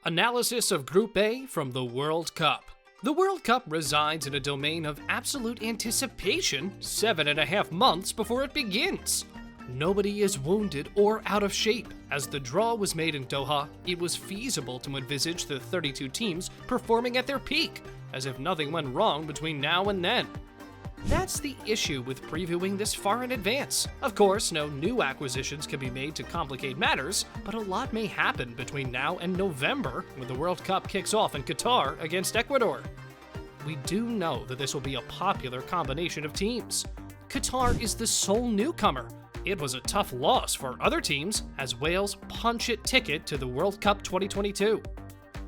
Analysis of Group A from the World Cup. The World Cup resides in a domain of absolute anticipation 7.5 months before it begins. Nobody is wounded or out of shape. As the draw was made in Doha, it was feasible to envisage the 32 teams performing at their peak, as if nothing went wrong between now and then. That's the issue with previewing this far in advance. Of course, no new acquisitions can be made to complicate matters, but a lot may happen between now and November when the World Cup kicks off in Qatar against Ecuador. We do know that this will be a popular combination of teams. Qatar is the sole newcomer. It was a tough loss for other teams as Wales punch it ticket to the World Cup 2022.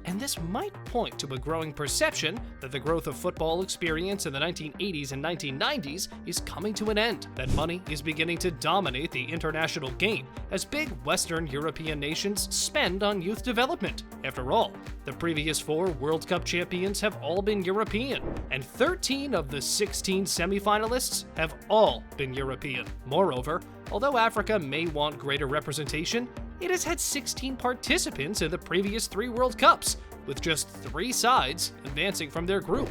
And this might point to a growing perception that the growth of football experience in the 1980s and 1990s is coming to an end, that money is beginning to dominate the international game as big Western European nations spend on youth development. After all, the previous 4 World Cup champions have all been European, and 13 of the 16 semi-finalists have all been European. Moreover, although Africa may want greater representation, it has had 16 participants in the previous 3 World Cups, with just 3 sides advancing from their group.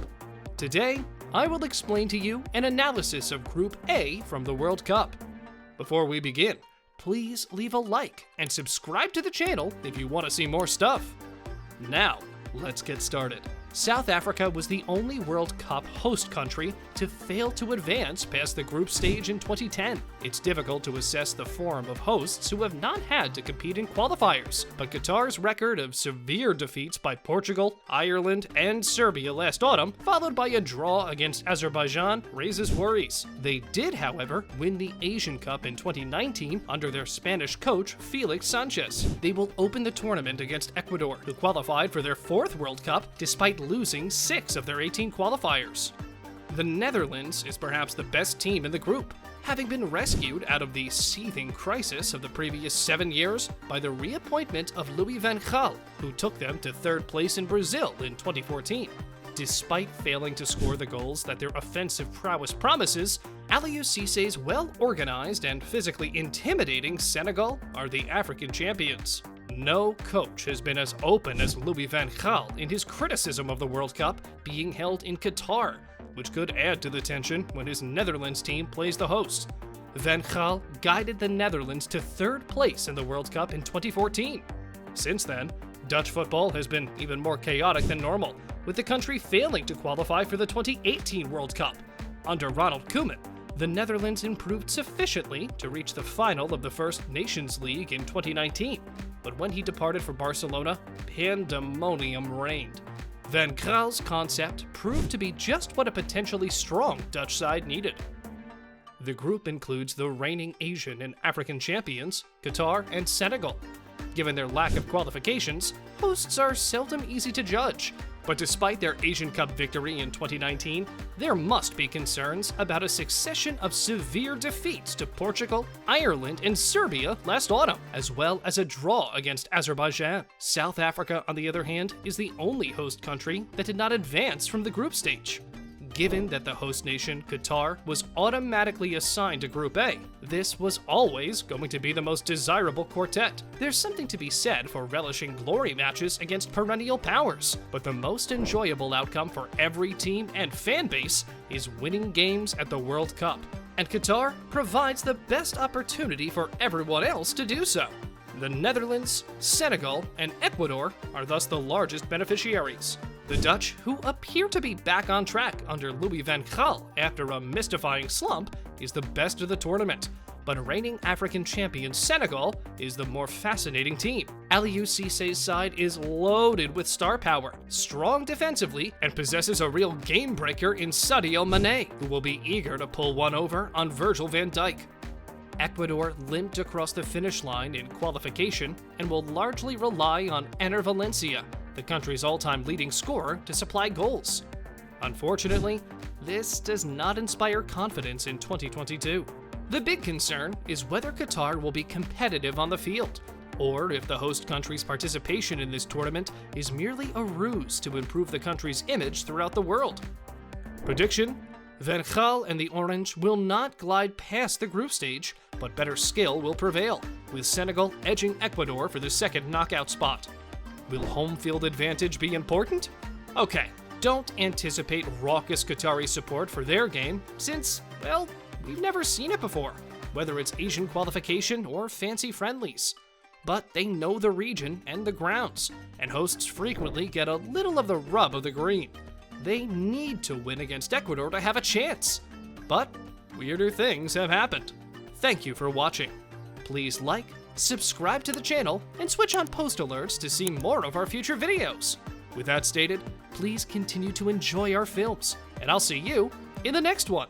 Today, I will explain to you an analysis of Group A from the World Cup. Before we begin, please leave a like and subscribe to the channel if you want to see more stuff. Now, let's get started. South Africa was the only World Cup host country to fail to advance past the group stage in 2010. It's difficult to assess the form of hosts who have not had to compete in qualifiers, but Qatar's record of severe defeats by Portugal, Ireland, and Serbia last autumn, followed by a draw against Azerbaijan, raises worries. They did, however, win the Asian Cup in 2019 under their Spanish coach Felix Sanchez. They will open the tournament against Ecuador, who qualified for their 4th World Cup despite losing 6 of their 18 qualifiers. The Netherlands is perhaps the best team in the group, having been rescued out of the seething crisis of the previous 7 years by the reappointment of Louis van Gaal, who took them to 3rd place in Brazil in 2014. Despite failing to score the goals that their offensive prowess promises, Aliou Cissé's well-organized and physically intimidating Senegal are the African champions. No coach has been as open as Louis van Gaal in his criticism of the World Cup being held in Qatar, which could add to the tension when his Netherlands team plays the host. Van Gaal guided the Netherlands to 3rd place in the World Cup in 2014. Since then, Dutch football has been even more chaotic than normal, with the country failing to qualify for the 2018 World Cup. Under Ronald Koeman, the Netherlands improved sufficiently to reach the final of the First Nations League in 2019. But when he departed for Barcelona, pandemonium reigned. Van Gaal's concept proved to be just what a potentially strong Dutch side needed. The group includes the reigning Asian and African champions, Qatar and Senegal. Given their lack of qualifications, hosts are seldom easy to judge. But despite their Asian Cup victory in 2019, there must be concerns about a succession of severe defeats to Portugal, Ireland, and Serbia last autumn, as well as a draw against Azerbaijan. South Africa, on the other hand, is the only host country that did not advance from the group stage. Given that the host nation, Qatar, was automatically assigned to Group A, this was always going to be the most desirable quartet. There's something to be said for relishing glory matches against perennial powers, but the most enjoyable outcome for every team and fan base is winning games at the World Cup. And Qatar provides the best opportunity for everyone else to do so. The Netherlands, Senegal, and Ecuador are thus the largest beneficiaries. The Dutch, who appear to be back on track under Louis van Gaal after a mystifying slump, is the best of the tournament, but reigning African champion Senegal is the more fascinating team. Aliou Cissé's side is loaded with star power, strong defensively, and possesses a real game breaker in Sadio Mané, who will be eager to pull one over on Virgil van Dijk. Ecuador limped across the finish line in qualification and will largely rely on Enner Valencia, the country's all-time leading scorer, to supply goals. Unfortunately, this does not inspire confidence in 2022. The big concern is whether Qatar will be competitive on the field, or if the host country's participation in this tournament is merely a ruse to improve the country's image throughout the world. Prediction: Van Gaal and the Orange will not glide past the group stage, but better skill will prevail, with Senegal edging Ecuador for the 2nd knockout spot. Will home field advantage be important? Okay, don't anticipate raucous Qatari support for their game since, well, we've never seen it before, whether it's Asian qualification or fancy friendlies. But they know the region and the grounds, and hosts frequently get a little of the rub of the green. They need to win against Ecuador to have a chance. But weirder things have happened. Thank you for watching. Please like, subscribe to the channel, and switch on post alerts to see more of our future videos. With that stated, please continue to enjoy our films, and I'll see you in the next one.